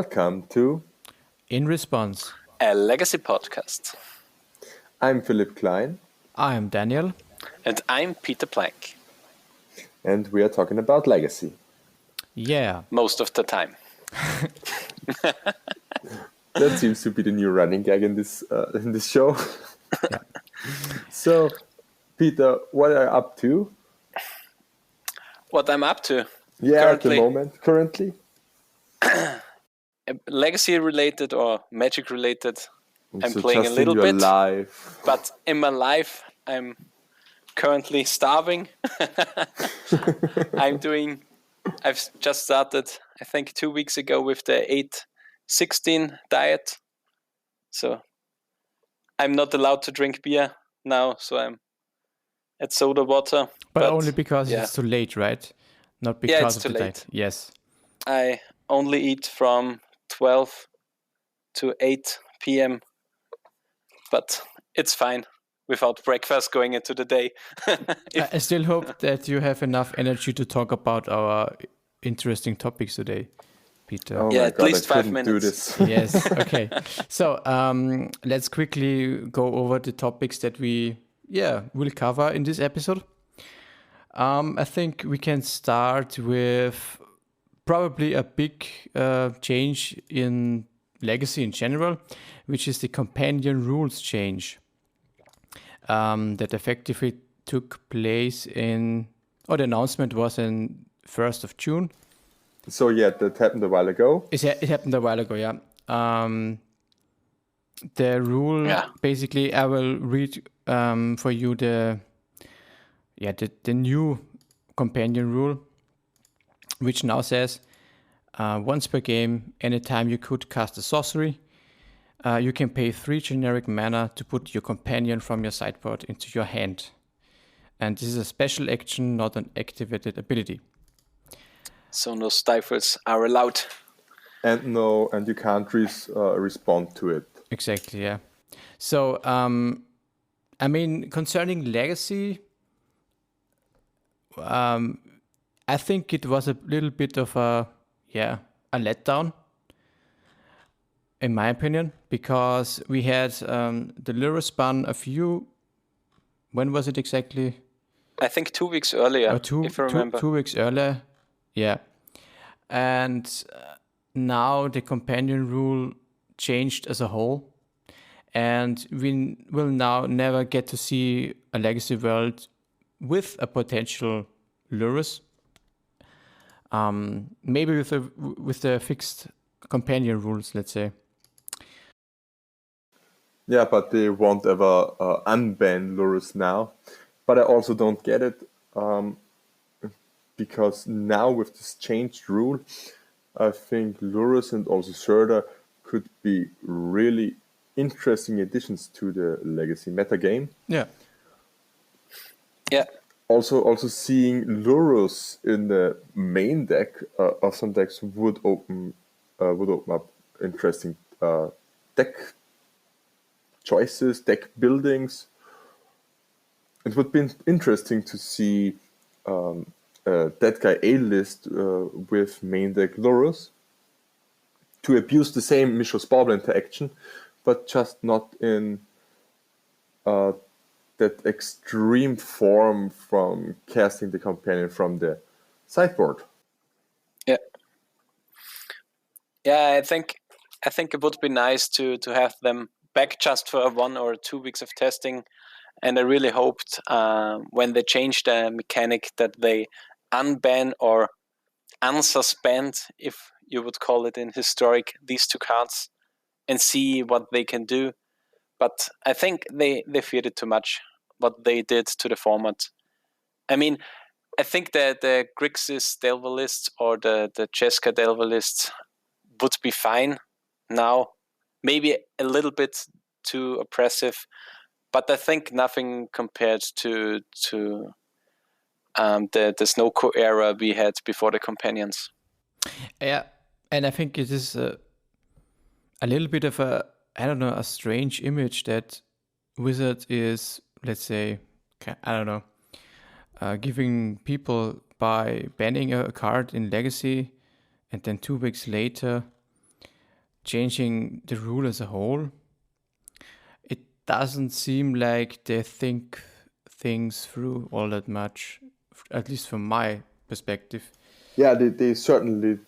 Welcome to In Response. A legacy podcast. I'm Philipp Klein. I am Daniel. And I'm Peter Plank. And we are talking about legacy. Yeah. Most of the time. That seems to be the new running gag in this show. Yeah. So, Peter, what are you up to? What I'm up to? Yeah, currently, at the moment, currently. Legacy related or magic related. I'm so playing just a little in your bit. Life. But in my life, I'm currently starving. I've just started, I think 2 weeks ago with the 8-16 diet. So I'm not allowed to drink beer now. So I'm at soda water. But only because it's too late, right? Not because it's of too the late. diet. Yes. I only eat from 12 to 8 p.m. But it's fine without breakfast going into the day. I still hope that you have enough energy to talk about our interesting topics today, Peter. Oh yeah, my at God, least I 5 couldn't minutes. do this. Yes. Okay. So let's quickly go over the topics that we will cover in this episode. I think we can start with probably a big change in legacy in general, which is the companion rules change that effectively took place the announcement was in 1st of June. So yeah, that happened a while ago. It happened a while ago, yeah. The rule, basically, I will read for you the new companion rule, which now says, once per game, anytime you could cast a sorcery, you can pay 3 generic mana to put your companion from your sideboard into your hand. And this is a special action, not an activated ability. So no stifles are allowed. And you can't respond to it. Exactly, yeah. So, concerning legacy, I think it was a little bit of a letdown, in my opinion, because we had the Lurus ban when was it exactly? I think 2 weeks earlier, if I remember. 2 weeks earlier, yeah. And now the companion rule changed as a whole, and we will now never get to see a legacy world with a potential Lurus. Maybe with the fixed companion rules, let's say. Yeah, but they won't ever unban Lurus now. But I also don't get it, because now with this changed rule, I think Lurus and also Surda could be really interesting additions to the Legacy metagame. Yeah. Yeah. Also seeing Lurus in the main deck of some decks would open up interesting deck choices, deck buildings. It would be interesting to see that guy A list with main deck Lurus to abuse the same Mishra's Bauble interaction, but just not in that extreme form from casting the companion from the sideboard. Yeah. Yeah, I think it would be nice to have them back just for 1 or 2 weeks of testing. And I really hoped when they changed the mechanic that they unban or unsuspend, if you would call it in historic, these 2 cards and see what they can do. But I think they feared it too much, what they did to the format. I mean, I think that the Grixis Delver list or the Cheska Delver list would be fine now. Maybe a little bit too oppressive, but I think nothing compared to the Snowco era we had before the companions. Yeah, and I think it is a little bit of a strange image that Wizard is, let's say, giving people by banning a card in Legacy, and then 2 weeks later changing the rule as a whole, it doesn't seem like they think things through all that much, at least from my perspective. Yeah, they certainly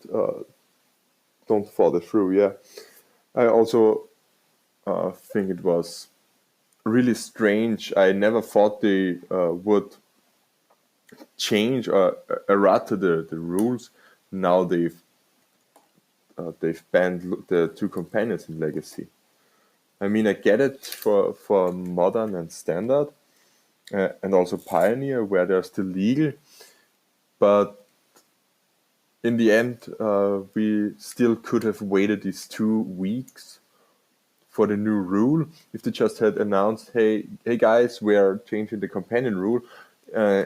don't follow through. Yeah, I also think it was really strange. I never thought they would change or errata the rules. Now they've banned the two companions in Legacy. I mean, I get it for modern and standard, and also Pioneer where they're still legal, but in the end, we still could have waited these 2 weeks for the new rule. If they just had announced, "Hey guys, we're changing the companion rule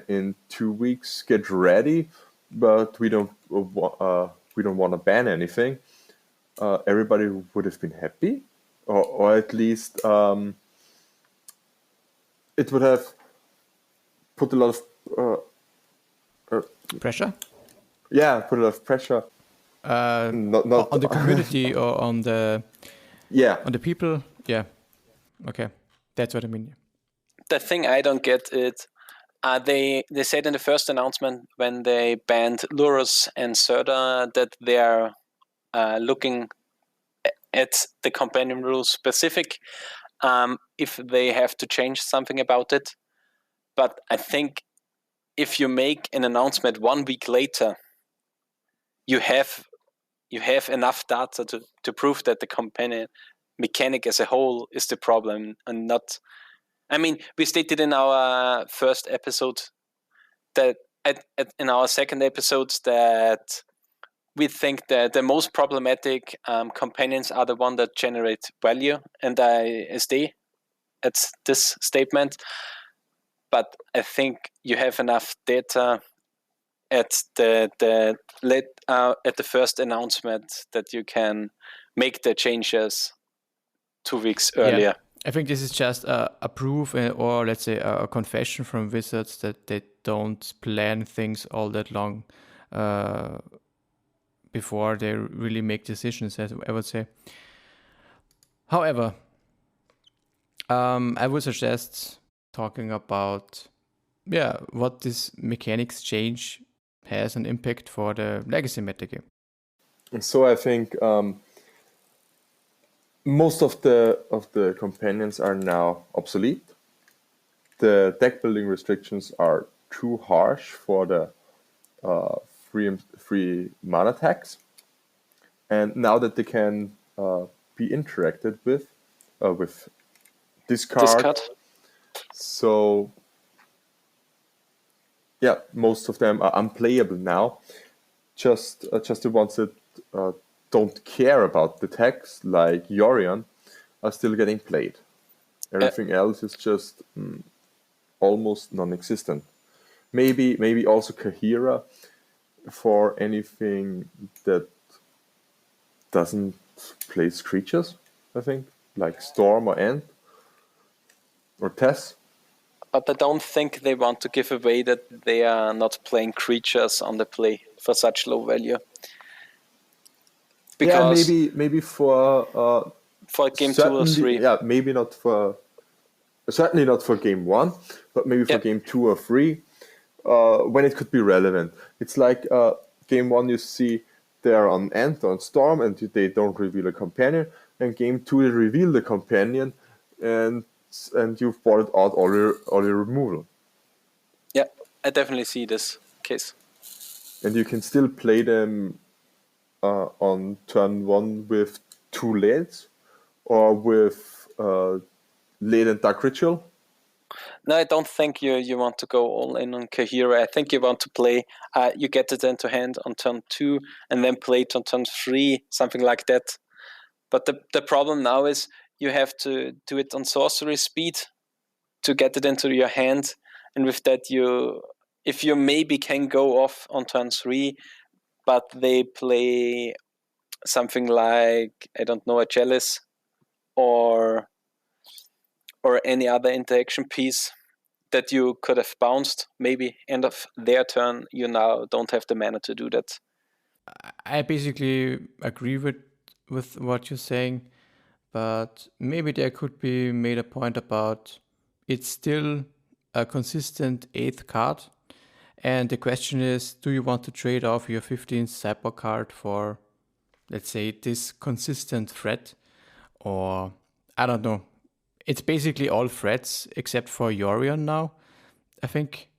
in 2 weeks. Get ready," but we don't want to ban anything. Everybody would have been happy, or at least it would have put a lot of Pressure? put a lot of pressure. Not On the community or on the people? Yeah. Okay. That's what I mean. The thing I don't get is they said in the first announcement when they banned Lurus and Serda that they are looking at the companion rules specific if they have to change something about it. But I think if you make an announcement 1 week later, you have enough data to prove that the companion mechanic as a whole is the problem and not. I mean, we stated in our first episode that in our second episode that we think that the most problematic companions are the one that generate value, and I stay at this statement. But I think you have enough data at the first announcement that you can make the changes 2 weeks earlier. Yeah. I think this is just a proof or let's say a confession from Wizards that they don't plan things all that long before they really make decisions, I would say. However, I would suggest talking about what this mechanics change has an impact for the legacy metagame. So I think most of the companions are now obsolete. The deck building restrictions are too harsh for the free mana tax, and now that they can be interacted with discard. So yeah, most of them are unplayable now. Just the ones that don't care about the text, like Yorion, are still getting played. Everything else is just almost non-existent. Maybe also Kahira for anything that doesn't place creatures, I think, like Storm or End or Tess. But I don't think they want to give away that they are not playing creatures on the play for such low value. Because maybe for game 2 or 3. Yeah, maybe not for certainly not for game 1, but maybe for game 2 or 3, when it could be relevant. It's like game 1 you see they're on End or on Storm and they don't reveal a companion, and game 2 they reveal the companion and you've bought it out all your removal. Yeah, I definitely see this case. And you can still play them on turn 1 with 2 Lades or with Lade and Dark Ritual. No, I don't think you want to go all in on Kahira. I think you want to play, you get it into hand on turn 2 and then play it on turn 3, something like that. But the problem now is you have to do it on sorcery speed to get it into your hand. And with that, if you maybe can go off on turn 3, but they play something like, I don't know, a Chalice or any other interaction piece that you could have bounced, maybe end of their turn, you now don't have the mana to do that. I basically agree with with what you're saying, but maybe there could be made a point about it's still a consistent 8th card. And the question is, do you want to trade off your 15th Cyber card for, let's say, this consistent threat? Or, I don't know. It's basically all threats except for Yorion now, I think.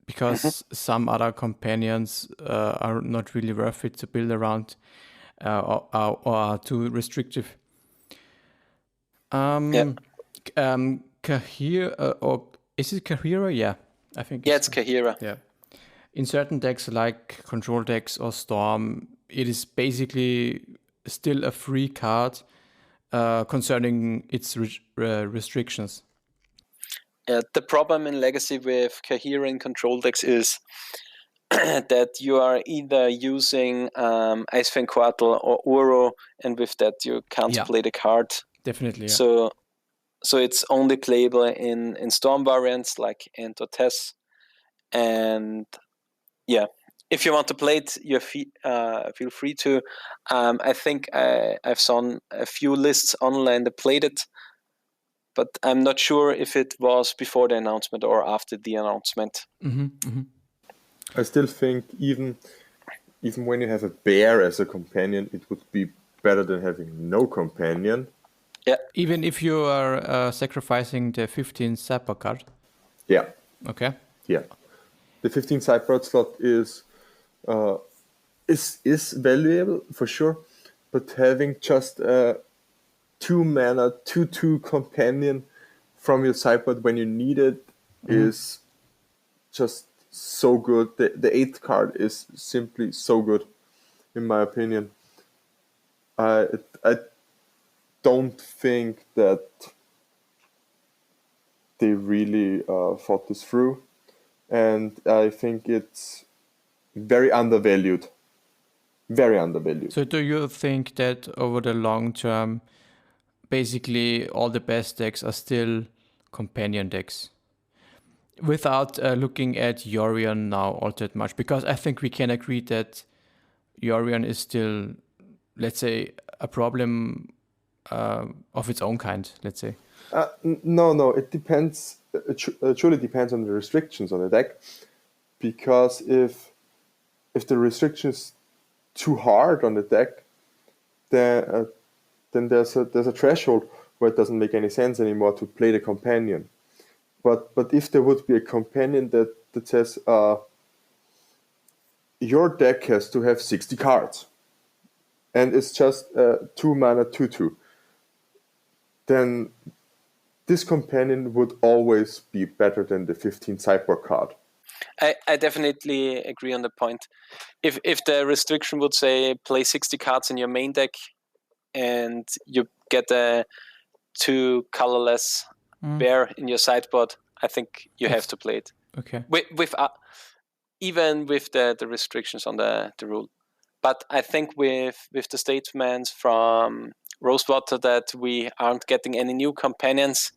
Because some other companions are not really worth it to build around or are too restrictive. Kahira, or is it Kahira? Yeah, I think. Yeah, it's Kahira. Yeah. In certain decks like control decks or Storm, it is basically still a free card concerning its restrictions. The problem in Legacy with Kahira in control decks is that you are either using Icefang Quartal or Uro, and with that you can't play the card. Definitely. Yeah. So it's only playable in Storm variants like Ent or Tess. And yeah, if you want to play it, you feel free to. I think I've seen a few lists online that played it, but I'm not sure if it was before the announcement or after the announcement. I still think even when you have a bear as a companion, it would be better than having no companion. Yeah. Even if you are sacrificing the 15 Cyber card. Yeah. Okay. Yeah. The 15 Cyber slot is valuable for sure, but having just a 2-mana 2/2 companion from your sideboard when you need it is just so good. The 8th card is simply so good, in my opinion. I don't think that they really thought this through, and I think it's very undervalued. Very undervalued. So do you think that over the long term, basically all the best decks are still companion decks? Without looking at Yorion now all that much, because I think we can agree that Yorion is still, let's say, a problem of its own kind, let's say. No, it depends. It truly depends on the restrictions on the deck, because if the restrictions too hard on the deck, then there's a threshold where it doesn't make any sense anymore to play the companion. But if there would be a companion that says your deck has to have 60 cards, and it's just 2-mana 2/2, then this companion would always be better than the 15 sideboard card. I definitely agree on the point. If the restriction would say play 60 cards in your main deck and you get a 2 colorless bear in your sideboard, I think you have to play it. Okay. With even with the restrictions on the rule. But I think with the statements from Rosewater that we aren't getting any new companions,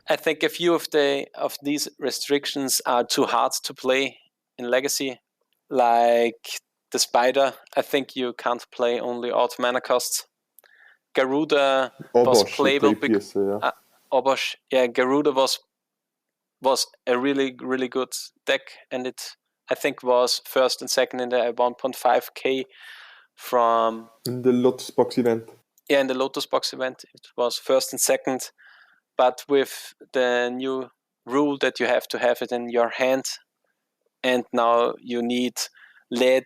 I think a few of these restrictions are too hard to play in Legacy. Like the Spider, I think you can't play only odd mana costs. Garuda was playable because Obosh, Garuda was a really, really good deck, and it I think was first and second in the 1.5k from in the Lotus Box event. Yeah, in the Lotus Box event, it was first and second. But with the new rule that you have to have it in your hand, and now you need Lead,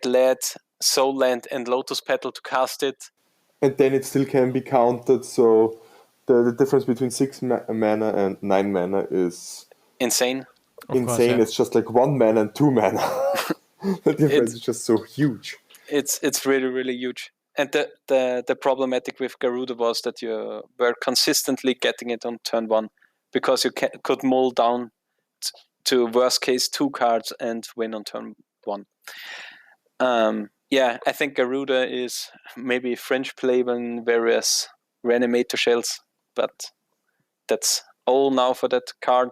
Soul Land, and Lotus Petal to cast it. And then it still can be counted, so the difference between 6 mana and 9 mana is insane. Insane. Course, It's just like 1 mana and 2 mana. The difference is just so huge. It's really, really huge. And the problematic with Garuda was that you were consistently getting it on turn 1 because you could mull down to worst case 2 cards and win on turn 1. I think Garuda is maybe fringe playable in various Reanimator shells, but that's all now for that card.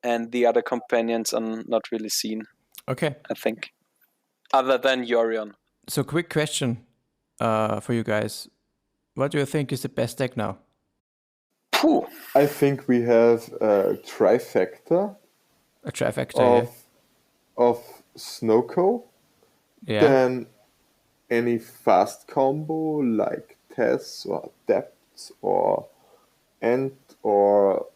And the other companions are not really seen. Okay. I think. Other than Yorion. So quick question. for you guys. What do you think is the best deck now? Phew. I think we have a trifecta A trifecta, of Snowco, yeah. then any fast combo like Tess or Depth or Ent or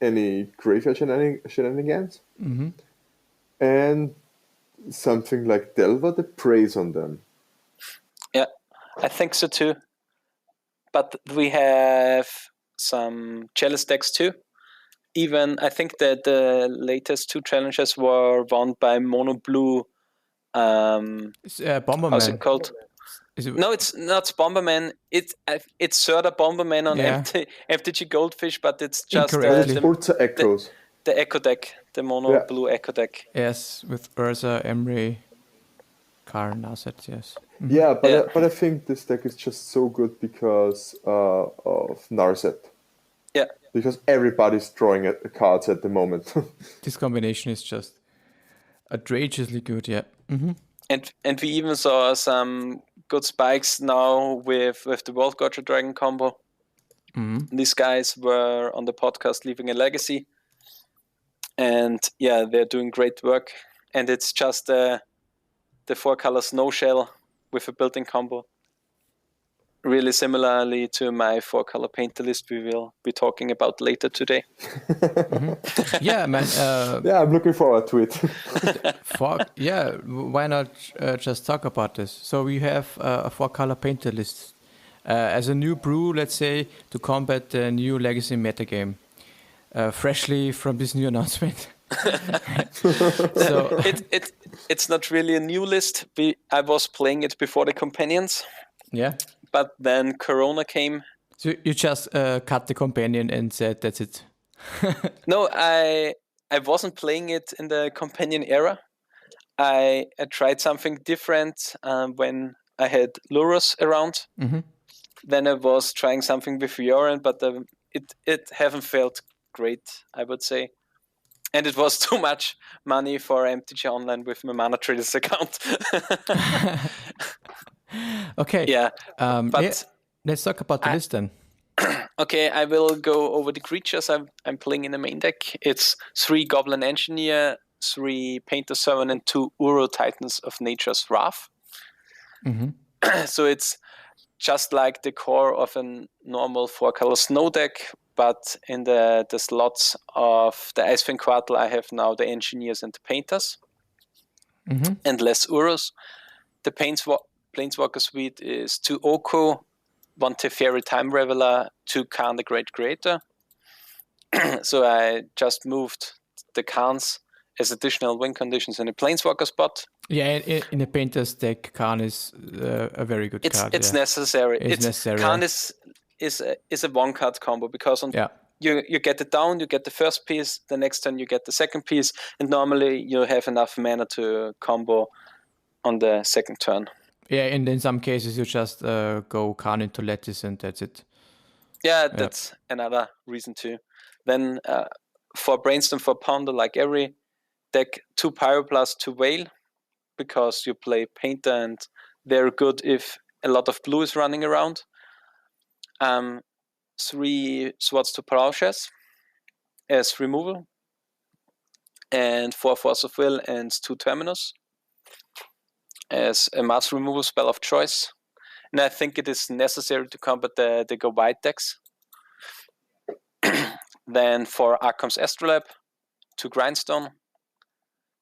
any graveyard shenanigans, and something like Delver that preys on them. Yeah, I think so too. But we have some chalice decks too. Even I think that the latest 2 challenges were won by Mono Blue. It's Bomberman. How's it called? No, it's not Bomberman. It's Surda Bomberman on Yeah. MTG Goldfish, but it's just Incorrectly. Urza Echoes. the Echo deck, the Mono Blue Echo deck. Yes, with Urza, Emery, Karn, Asset, yes. Yeah, but I think this deck is just so good because of Narset. Yeah. Because everybody's drawing at the cards at the moment. This combination is just outrageously good, yeah. And we even saw some good spikes now with the World Gotcha Dragon combo. These guys were on the podcast Leaving a Legacy. And yeah, they're doing great work. And it's just the 4-color Snow Shell with a built-in combo. Really similarly to my 4-color Painter list we will be talking about later today. Yeah, man. Yeah, I'm looking forward to it. Why not just talk about this? So we have a 4-color Painter list. As a new brew, let's say, to combat the new Legacy metagame. Freshly from this new announcement. So it's not really a new list. I was playing it before the companions. Yeah. But then Corona came. So you just cut the companion and said that's it. No, I wasn't playing it in the companion era. I tried something different when I had Luros around. Then I was trying something with Fioran, but it haven't felt great, I would say. And it was too much money for MTG Online with my Mana Traders account. Okay. Yeah. But let's talk about the list then. Okay, I will go over the creatures I'm playing in the main deck. It's 3 Goblin Engineer, 3 Painter Servant, and 2 Uro Titans of Nature's Wrath. So it's just like the core of a normal 4-color snow deck, but in the slots of the Icewind Quartal, I have now the Engineers and the Painters, and less Uros. The Planeswalker suite is 2 Oko, 1 Teferi Time Reveler, 2 Khan the Great Creator. So I just moved the Khans as additional win conditions in a Planeswalker spot. Yeah, in a Painter's deck, Khan is a very good card. It's necessary. It's necessary. Khan is a 1-card combo because you get it down, you get the first piece, the next turn you get the second piece, and normally you have enough mana to combo on the second turn. Yeah, and in some cases you just go Khan into Lattice and that's it. Yeah, that's another reason too. Then for Brainstorm for Pounder, like every deck, 2 Pyroblast, 2 Whale, because you play Painter and they're good if a lot of blue is running around. 3 Swords to Pernusch as removal, and 4 Force of Will and 2 Terminus as a mass removal spell of choice. And I think it is necessary to combat the go white decks. Then for Arcom's Astrolabe, 2 Grindstone,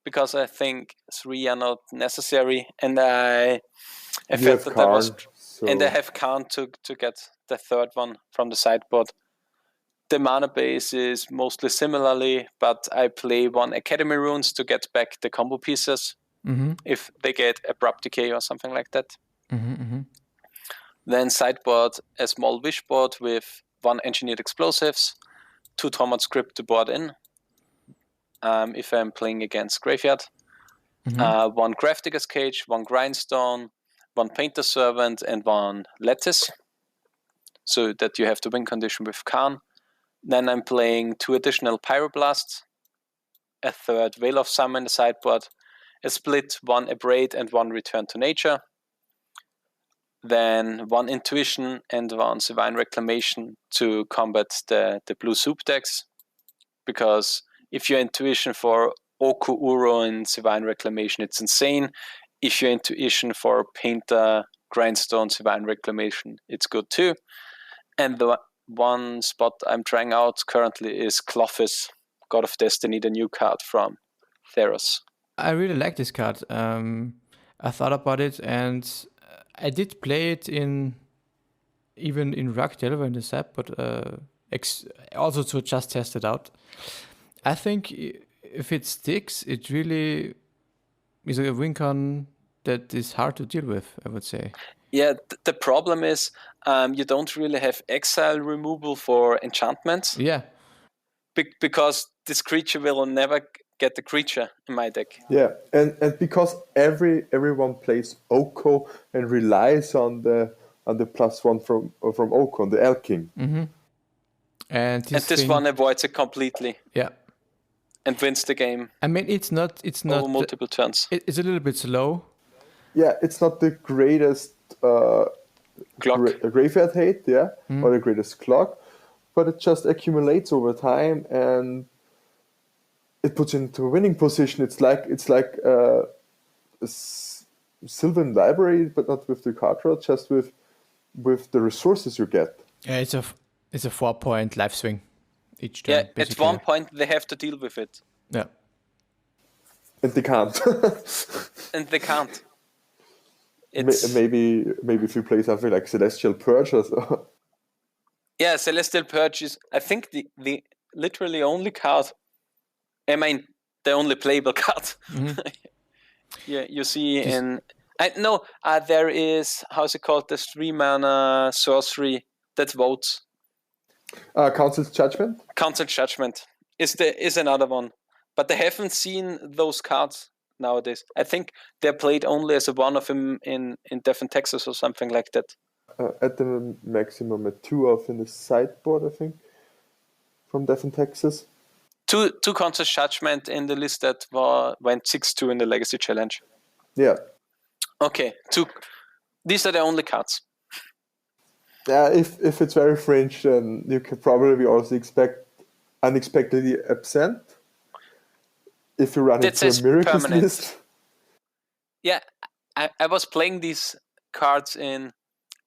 because I think 3 are not necessary, and I felt that I was, and I have Khan to get the third one from the sideboard. The mana base is mostly similarly, but I play 1 Academy Runes to get back the combo pieces if they get Abrupt Decay or something like that. Then sideboard a small wish board with 1 Engineered Explosives, 2 Tormod Script to board in if I'm playing against Graveyard, 1 Gravedigger's Cage, 1 Grindstone, 1 Painter Servant, and 1 Lattice, so that you have the win condition with Khan. Then I'm playing 2 additional Pyroblasts, a 3rd Veil of Summer in the sideboard, a split, 1 Abrade, and 1 Return to Nature. then 1 Intuition and 1 Divine Reclamation to combat the blue soup decks. Because if you're Intuition for Oku Uro and Divine Reclamation, it's insane. If you're Intuition for Painter, Grindstone, Divine Reclamation, it's good too. And the one spot I'm trying out currently is Clothis, God of Destiny, the new card from Theros. I really like this card. I thought about it, and I did play it even in Rock Delver in the set, but also to just test it out. I think if it sticks, it really is a win con that is hard to deal with, I would say. Yeah, the problem is you don't really have exile removal for enchantments. Yeah. Because this creature will never get the creature in my deck. Yeah, and because everyone plays Oko and relies on the +1 from Oko, on the Elk King. Mm-hmm. And this one avoids it completely. Yeah. And wins the game. I mean, it's not over multiple turns. It's a little bit slow. Yeah, it's not the greatest graveyard hate, or the greatest clock, but it just accumulates over time and it puts you into a winning position. It's like a Sylvan Library, but not with the card draw, just with the resources you get. Yeah, it's a 4-point life swing each turn. Yeah, basically. at one point they have to deal with it. Yeah. And they can't. And they can't. Maybe if you play something like Celestial Purge or so. Yeah, Celestial Purge is, I think, the literally only card. I mean, the only playable card. Mm-hmm. Yeah, you see there is, how's it called, the 3-mana sorcery that votes. Council's Judgment? Council's Judgment is another one. But I haven't seen those cards nowadays. I think they're played only as a one of them in Death in Texas or something like that. At the maximum, at 2 of in the sideboard, I think, from Death in Texas. Two Council's Judgment in the list that went 6-2 in the Legacy Challenge. Yeah. Okay, 2. These are the only cards. Yeah, if it's very fringe, then you can probably also expect unexpectedly absent. If you run into a Miracles list. Yeah, I was playing these cards in,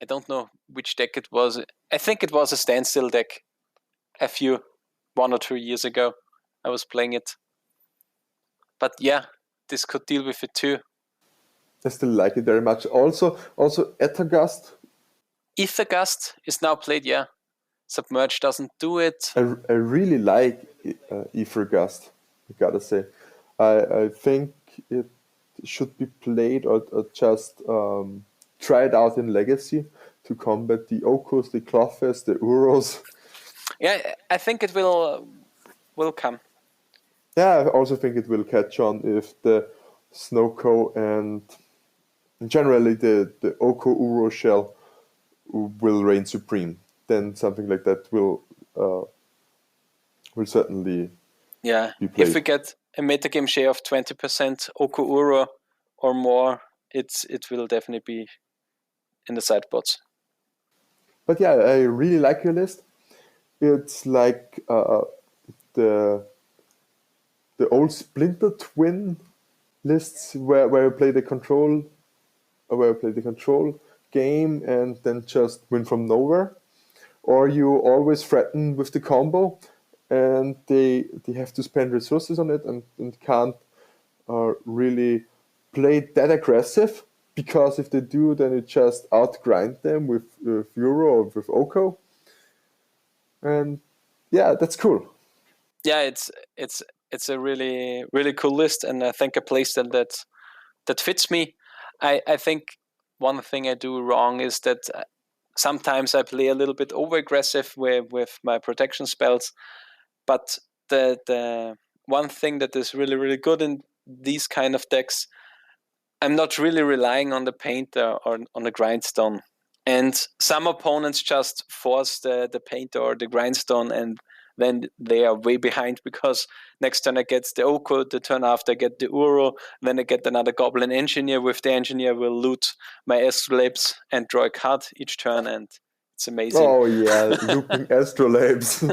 I don't know which deck it was. I think it was a Standstill deck. 1 or 2 years ago, I was playing it. But yeah, this could deal with it too. I still like it very much. Also Ethergust. Ethergust is now played, yeah. Submerge doesn't do it. I really like Ethergust, I gotta say. I think it should be played or just tried out in Legacy to combat the Okos, the Clothis, the Uros. Yeah, I think it will come. Yeah, I also think it will catch on if the Snowco and generally the Oko Uro shell will reign supreme. Then something like that will certainly be played. If we get a metagame share of 20% Oko Uro or more, it will definitely be in the sideboards. But yeah, I really like your list. It's like the old Splinter Twin lists where you play the control game and then just win from nowhere, or you always threaten with the combo and they have to spend resources on it and can't really play that aggressive, because if they do, then you just outgrind them with Euro or with Oko. And yeah, that's cool. Yeah, it's a really, really cool list, and I think a playstyle that fits me. I think one thing I do wrong is that sometimes I play a little bit over aggressive with my protection spells, but the one thing that is really, really good in these kind of decks, I'm not really relying on the Painter or on the Grindstone. And some opponents just force the Painter or the Grindstone and then they are way behind, because next turn I get the Oko, the turn after I get the Uro, then I get another Goblin Engineer. With the Engineer, will loot my astrolabes and draw a card each turn, and it's amazing. Oh yeah, looping astrolabes.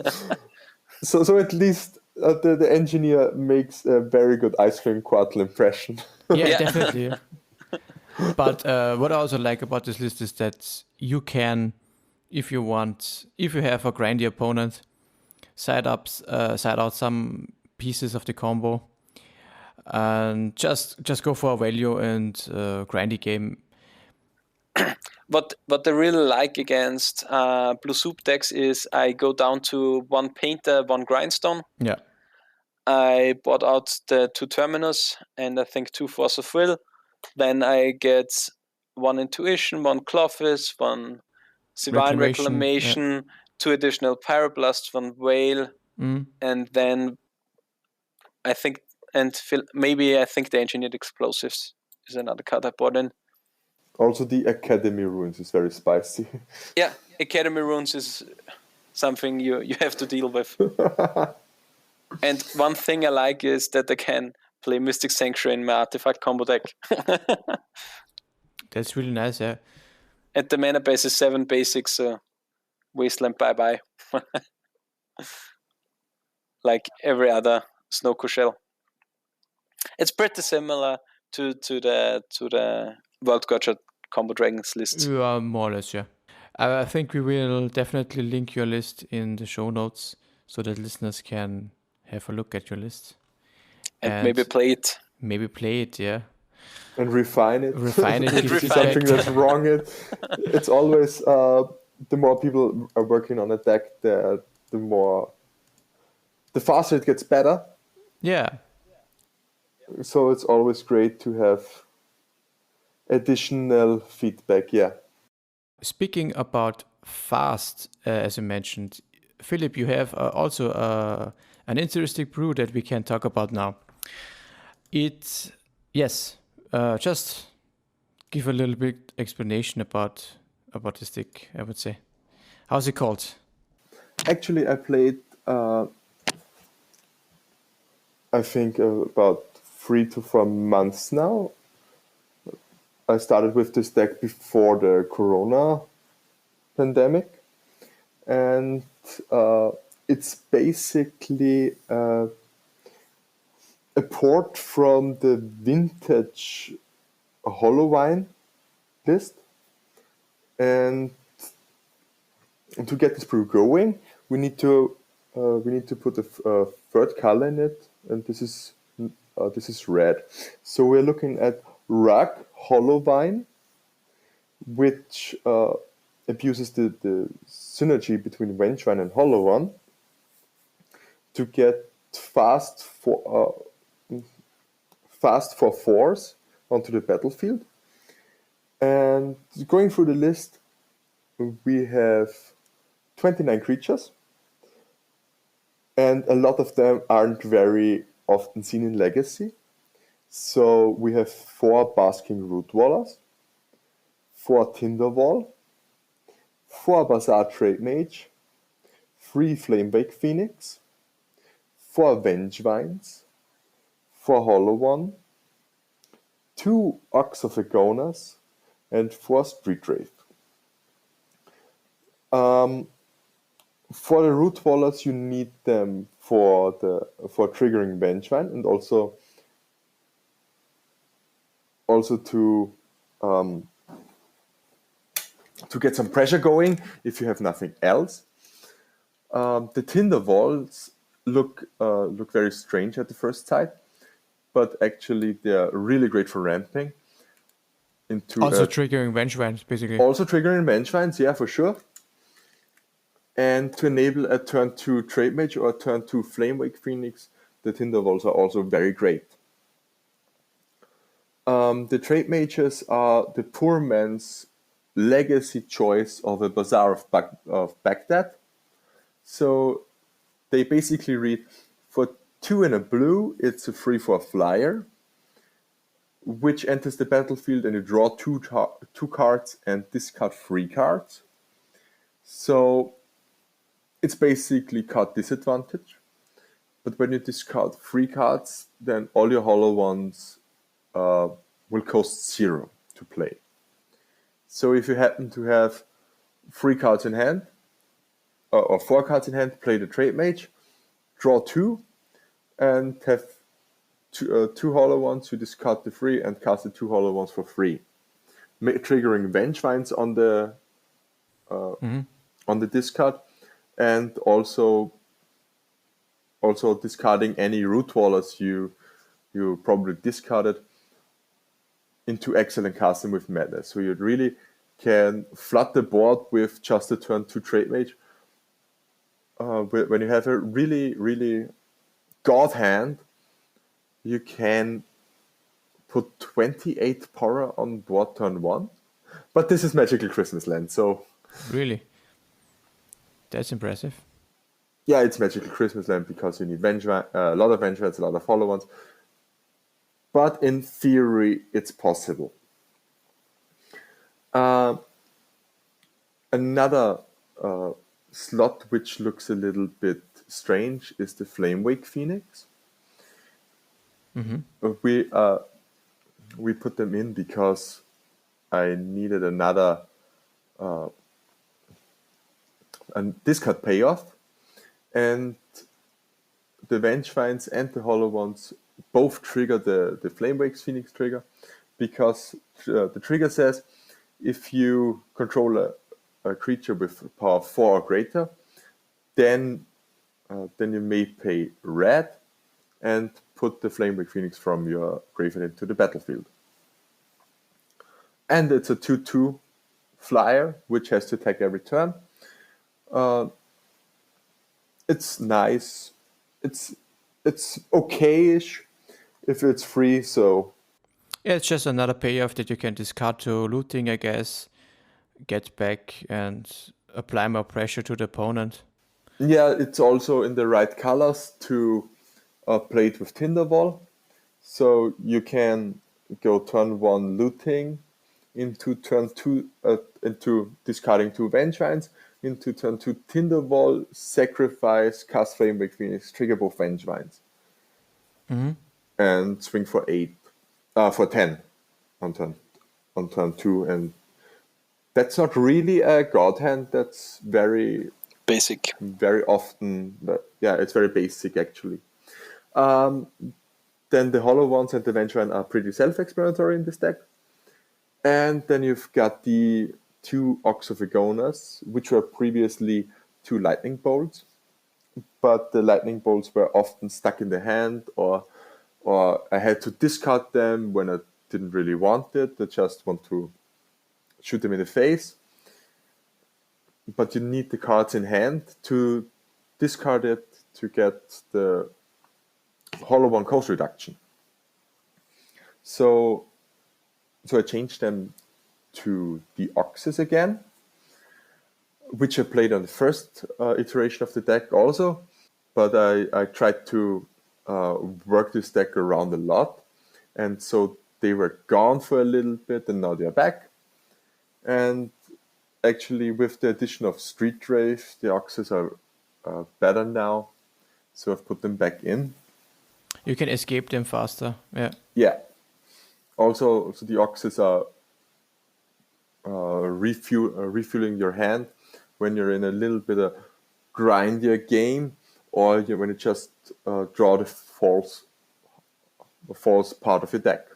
So at least the Engineer makes a very good Ice Cream Quartal impression. Yeah, definitely. But what I also like about this list is that you can, if you have a grindy opponent, side out some pieces of the combo, and just go for a value and grindy game. What I really like against blue soup decks is I go down to 1 Painter, 1 Grindstone. Yeah. I bought out the 2 Terminus and I think 2 Force of Will. Then I get 1 Intuition, 1 Clovis, 1 Divine Reclamation, 2 additional Pyroblasts, 1 Whale, and then I think the Engineered Explosives is another card I bought in. Also, the Academy Ruins is very spicy. Yeah, Academy Ruins is something you have to deal with. And one thing I like is that I can play Mystic Sanctuary in my Artifact combo deck. That's really nice, yeah. And the mana base is 7 basics, so Wasteland bye-bye. Like every other Snowco shell. It's pretty similar to the World Gotcha Combo Dragons list. More or less, yeah. I think we will definitely link your list in the show notes so that listeners can have a look at your list. And maybe play it. Maybe play it, yeah. And refine it. Refine it. If you see something that's wrong, it's always the more people are working on a deck, the faster it gets better. Yeah. So it's always great to have additional feedback, yeah. Speaking about fast, as you mentioned, Philipp, you have also an interesting brew that we can talk about now. Just give a little bit explanation about this deck, I would say. How's it called? Actually, I played, I think, about 3 to 4 months now. I started with this deck before the Corona pandemic, and it's basically a port from the vintage Hollowine list. And to get this brew going, we need to put a third color in it, and this is red. So we're looking at Rug Hollowine, which abuses the synergy between Vengevine and Hollowine to get fast for 4s onto the battlefield. And going through the list, we have 29 creatures, and a lot of them aren't very often seen in Legacy. So we have 4 Basking Root Dwellers, 4 Tinderwall, 4 Bazaar Trade Mage, 3 Flamewake Phoenix, 4 Vengevines, 4 Hollowone, 2 Ox of Agonas, and 4 Street Wraith. For the Root Dwellers, you need them for triggering Vengevine, and also to get some pressure going if you have nothing else. The Tinder Walls look very strange at the first sight, but actually they're really great for ramping. Triggering Vengevines, basically. Also triggering Vengevines, yeah, for sure. And to enable a turn 2 Trade Mage or a turn 2 Flamewake Phoenix, the Tinder Walls are also very great. The Trade Mages are the poor man's legacy choice of a Bazaar of Baghdad. So they basically read, for 2 and a blue, it's a 3/4 flyer, which enters the battlefield and you draw 2 cards and discard 3 cards. So it's basically card disadvantage. But when you discard 3 cards, then all your hollow ones will cost 0 to play. So if you happen to have 3 cards in hand, or 4 cards in hand, play the Trade Mage, draw 2, and have two hollow ones, you discard the 3 and cast the 2 hollow ones for free, triggering Vengevines on the discard, and also discarding any Root Wallers you probably discarded into Exile and cast them with Madness. So you really can flood the board with just a turn 2 Trade Mage. When you have a really, really god hand, you can put 28 power on board turn 1. But this is Magical Christmas Land, so... Really? That's impressive. Yeah, it's Magical Christmas Land because you need a lot of Vengevines, a lot of hollow ones. But in theory, it's possible. Another slot which looks a little bit strange is the Flamewake Phoenix. We put them in because I needed another discard payoff, and the Vengevines and the hollow ones both trigger the Flamewake Phoenix trigger, because the trigger says if you control a creature with power 4 or greater, then you may pay red and put the Flamewake Phoenix from your graveyard into the battlefield. And it's a 2/2 flyer, which has to attack every turn. It's nice. It's okay-ish if it's free, so... Yeah, it's just another payoff that you can discard to looting, I guess, get back and apply more pressure to the opponent. Yeah, it's also in the right colors to play it with Tinderwall. So you can go turn 1 looting, into turn 2, into discarding 2 Vengevines, into turn 2 Tinderwall, sacrifice, cast Flamewake Phoenix, trigger both Vengevines. And swing for 10 on turn 2. And that's not really a god hand, that's very... basic. Very often, but yeah, it's very basic actually. Then the hollow ones and the Vengevine are pretty self-explanatory in this deck. And then you've got the 2 Ox of Agonas, which were previously 2 lightning bolts, but the lightning bolts were often stuck in the hand, or I had to discard them when I didn't really want it. I just want to shoot them in the face. But you need the cards in hand to discard it to get the hollow one cost reduction. So I changed them to the Oxes again, which I played on the first iteration of the deck also. But I tried to work this deck around a lot. And so they were gone for a little bit, and now they're back. And actually, with the addition of Street Rave, the Oxes are better now. So I've put them back in. You can escape them faster. Yeah. Yeah. Also, the Oxes are refueling your hand when you're in a little bit of grindier game, or when you just draw the false part of your deck,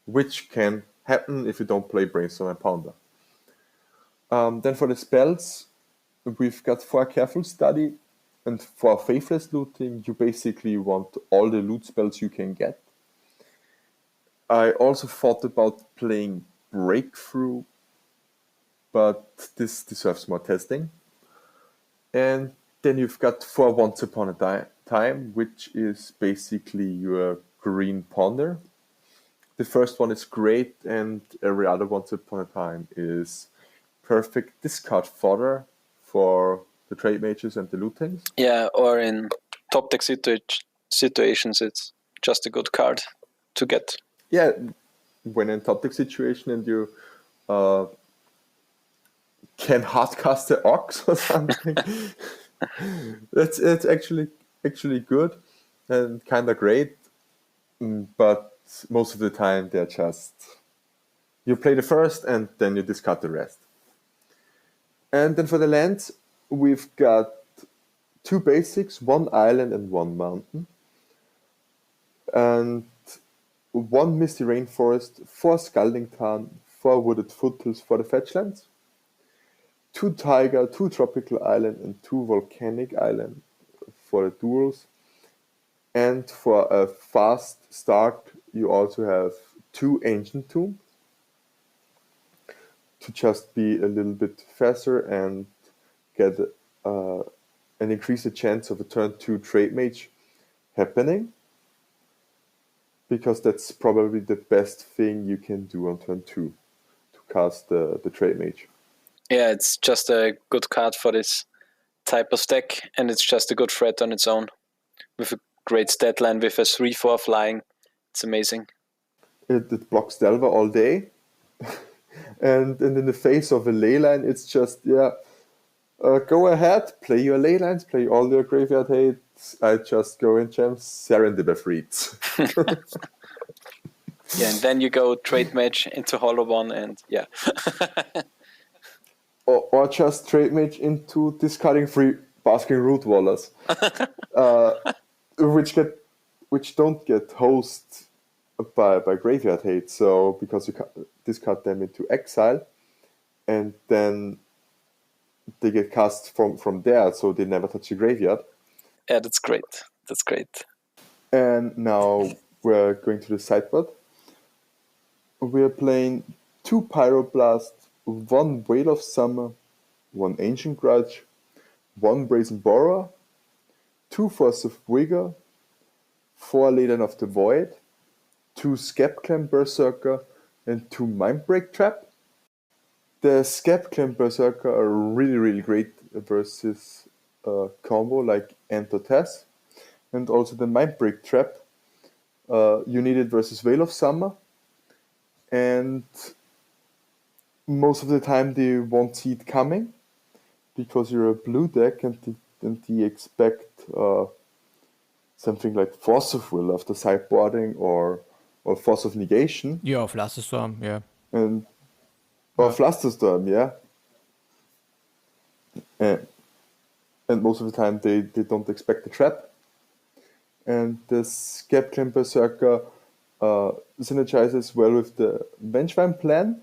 which can happen if you don't play Brainstorm and Ponder. Then for the spells, we've got 4 Careful Study, and for Faithless Looting, you basically want all the loot spells you can get. I also thought about playing Breakthrough, but this deserves more testing. And then you've got 4 Once Upon a Time, which is basically your green Ponder. The first one is great, and every other Once Upon a Time is perfect discard fodder for the Trade Mages and the Lootings. Yeah, or in top deck situations, it's just a good card to get. Yeah, when in top deck situation and you can hardcast the Ox or something, It's actually good and kind of great, but most of the time they're just you play the first and then you discard the rest. And then for the lands, we've got two basics, one island and one mountain, and one misty rainforest, four scalding tarn, four wooded foothills for the fetchlands, two taiga, two tropical island, and two volcanic island for the duels. And for a fast start, you also have two ancient tombs to just be a little bit faster and get an increased chance of a turn 2 trade mage happening, because that's probably the best thing you can do on turn 2 to cast the trade mage. Yeah, it's just a good card for this type of deck, and it's just a good threat on its own with a great stat line with a 3/4 flying. It's amazing. It blocks Delver all day, and in the face of a ley line, it's just go ahead, play your ley lines, play all your graveyard hates. I just go in gems, Serendib reads. Yeah, and then you go trade match into Hollow One, and yeah. or just trade mage into discarding 3 Basking Root Wallers, which don't get host by graveyard hate. So because you discard them into exile, and then they get cast from there, so they never touch the graveyard. Yeah, that's great. That's great. And now we're going to the sideboard. We're playing 2 Pyroblast, 1 Whale of Summer, 1 Ancient Grudge, 1 Brazen Borrower, 2 Force of Vigor, 4 Laden of the Void, 2 Scapclan Berserker, and 2 Mindbreak Trap. The Scapclan Berserker are really, really great versus combo like Enter Tess, and also the Mindbreak Trap. You need it versus Veil of Summer, and most of the time they won't see it coming because you're a blue deck and they expect something like Force of Will after sideboarding or Force of Negation. Yeah, Flusterstorm, yeah. Or Flusterstorm, yeah. And most of the time they don't expect the trap. And the Scapclan Berserker synergizes well with the Vengevine plan,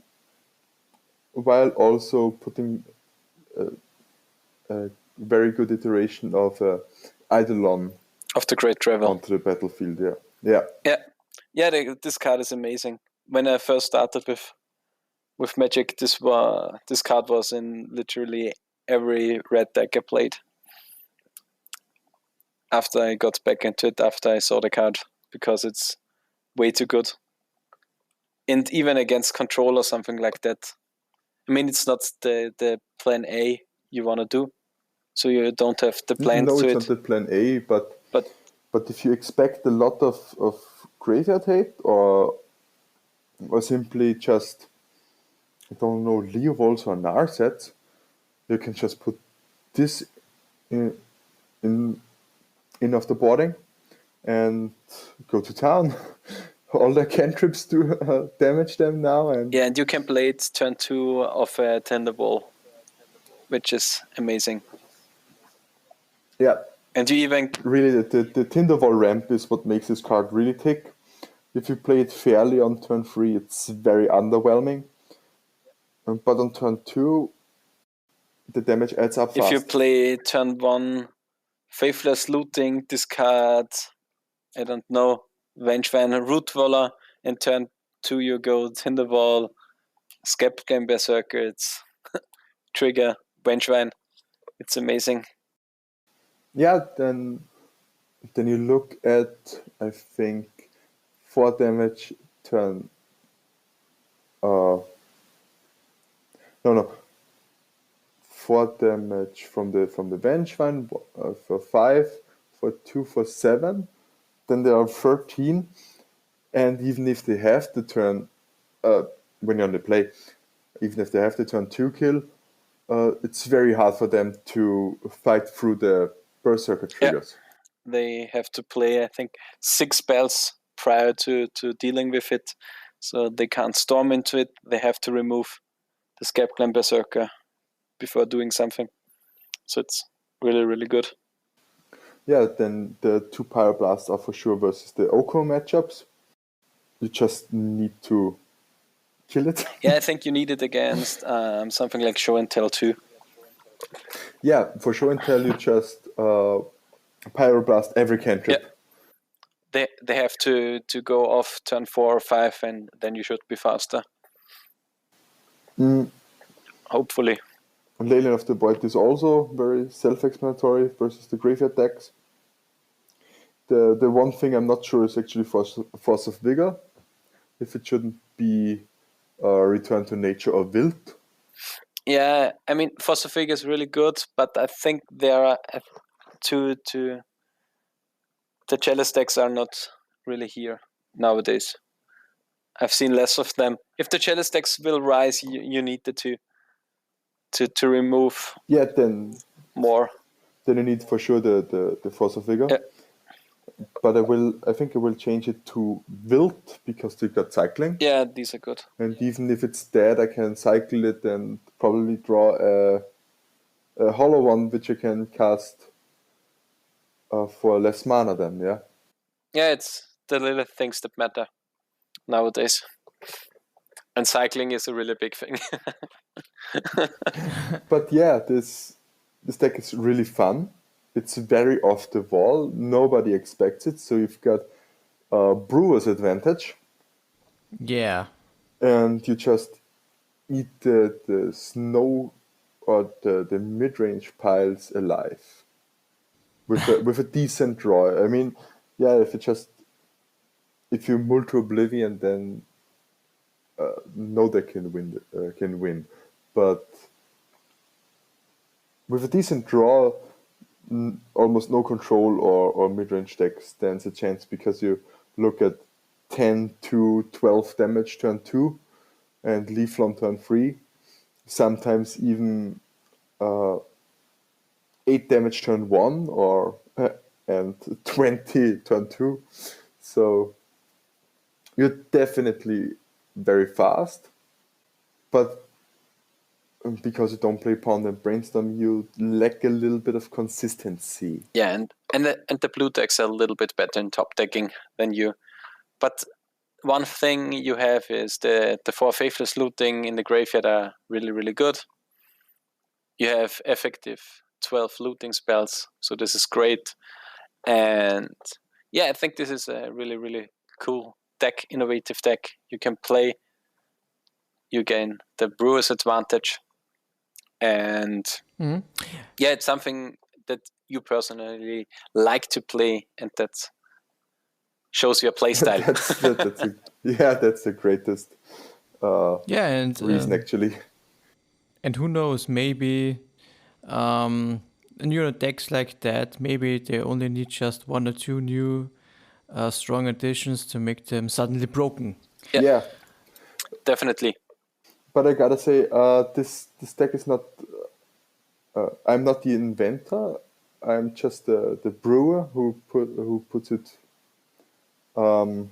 while also putting a very good iteration of Eidolon Of the Great Travel onto the battlefield. Yeah. This card is amazing. When I first started with Magic, this card was in literally every red deck I played. After I got back into it, after I saw the card, because it's way too good. And even against control or something like that. I mean, it's not the plan A you want to do, so you don't have the plan No, to it's it. not the plan A, but if you expect a lot of graveyard hate or simply just, I don't know, Leo Walls or Narset, you can just put this in off the boarding and go to town. All the cantrips do damage them now, and yeah, and you can play it turn 2 of a Thunderbolt, which is amazing. yeah, and you even really the Tinderwall ramp is what makes this card really tick. If you play it fairly on turn 3, it's very underwhelming, but on turn 2, the damage adds up fast. If you play turn 1 Faithless Looting, discard, I don't know, Vengevine, Rootwaller, and turn 2 you go Tinderwall, Scapclan Berserker, it's trigger, Vengevine. It's amazing. Yeah, then you look at, I think, 4 damage turn. No. 4 damage from the Vengevine for 5, for 2 for 7. Then there are 13, and even if they have the turn when you're on the play, even if they have the turn 2 kill, it's very hard for them to fight through the Berserker triggers. They have to play, I think, 6 spells prior to dealing with it, so they can't storm into it. They have to remove the Scapclan Berserker before doing something. So it's really, really good. Yeah, then the 2 Pyroblasts are for sure versus the Oko matchups. You just need to kill it. Yeah, I think you need it against something like Show and Tell too. Yeah, for Show and Tell you just Pyroblast every cantrip. They have to go off turn 4 or 5, and then you should be faster. Hopefully. Leyline of the Void is also very self-explanatory versus the graveyard decks. The one thing I'm not sure is actually Force of Vigor, if it shouldn't be Return to Nature or Wild. Yeah, I mean, Force of Vigor is really good, but I think there are the Chalice decks are not really here nowadays. I've seen less of them. If the Chalice decks will rise, you need the to remove then more. Then you need for sure the Force of Vigor. Yeah. But I think I will change it to Wild because they got cycling. Yeah, these are good. And even if it's dead, I can cycle it and probably draw a hollow one which I can cast for less mana then, yeah? Yeah, it's the little things that matter nowadays. And cycling is a really big thing. But yeah, this deck is really fun. It's very off the wall. Nobody expects it. So you've got Brewer's advantage. Yeah. And you just eat the snow or the mid-range piles alive with a decent draw. I mean, yeah, if you mull to Oblivion, then no deck can win. But with a decent draw, almost no control or mid-range deck stands a chance because you look at 10 to 12 damage turn 2 and Leaf Flom turn 3. Sometimes even 8 damage turn 1 and 20 turn 2. So you're definitely very fast, but because you don't play Pond and Brainstorm, you lack a little bit of consistency. Yeah, and the blue decks are a little bit better in top decking than you. But one thing you have is the 4 Faithless Looting in the graveyard are really, really good. You have effective 12 looting spells, so this is great. And yeah, I think this is a really, really cool deck, innovative deck. You can play, you gain the Brewer's advantage. And yeah, it's something that you personally like to play, and that shows your play style. That's the greatest reason, actually. And who knows, maybe decks like that, maybe they only need just 1 or 2 new strong additions to make them suddenly broken. Yeah. Definitely. But I gotta say, this deck is not... I'm not the inventor. I'm just the brewer who puts it... how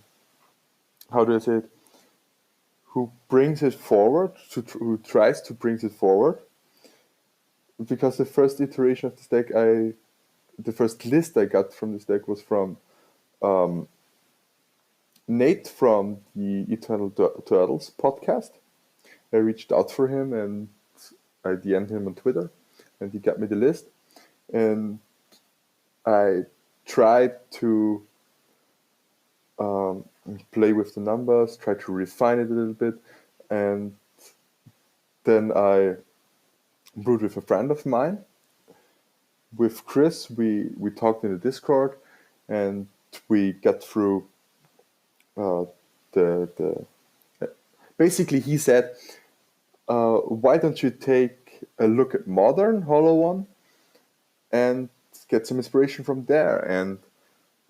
do I say it? Who brings it forward, who tries to bring it forward. Because the first iteration of this deck, the first list I got from this deck was from Nate from the Eternal Turtles podcast. I reached out for him and I DM'd him on Twitter, and he got me the list. And I tried to play with the numbers, try to refine it a little bit, and then I brewed with a friend of mine. With Chris, we talked in the Discord, and we got through basically he said, why don't you take a look at Modern Hollow One and get some inspiration from there? And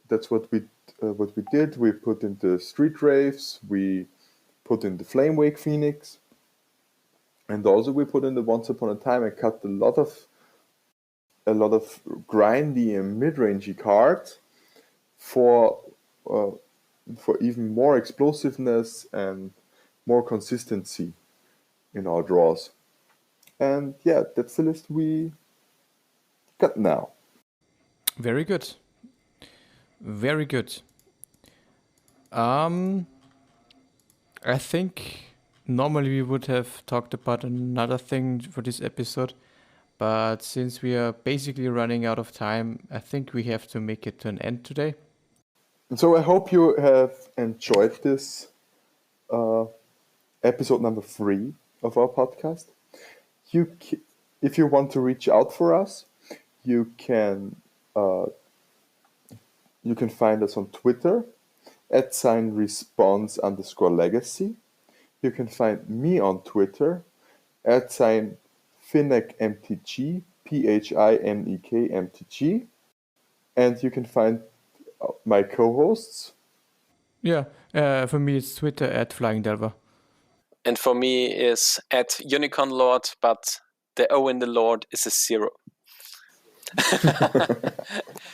that's what we did. We put in the Street Wraiths, we put in the Flamewake Phoenix, And also we put in the Once Upon a Time and cut a lot of grindy and mid-rangey cards for even more explosiveness and more consistency in our draws. And yeah, that's the list we got now. Very good. Very good. I think normally we would have talked about another thing for this episode, but since we are basically running out of time, I think we have to make it to an end today. And so I hope you have enjoyed this episode number 3 of our podcast. If you want to reach out for us, you can find us on Twitter @response_legacy. You can find me on Twitter @PhinekMTG, PHINEKMTG. And you can find my co-hosts. Yeah, for me it's Twitter @FlyingDelver. And for me is @UnicornLord, but the O in the Lord is a 0.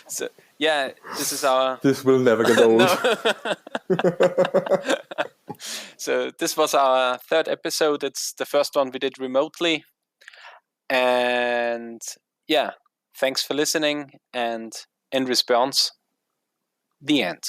So yeah, this is our. This will never get old. So this was our 3rd episode. It's the first one we did remotely. And yeah, thanks for listening. And in response, the end.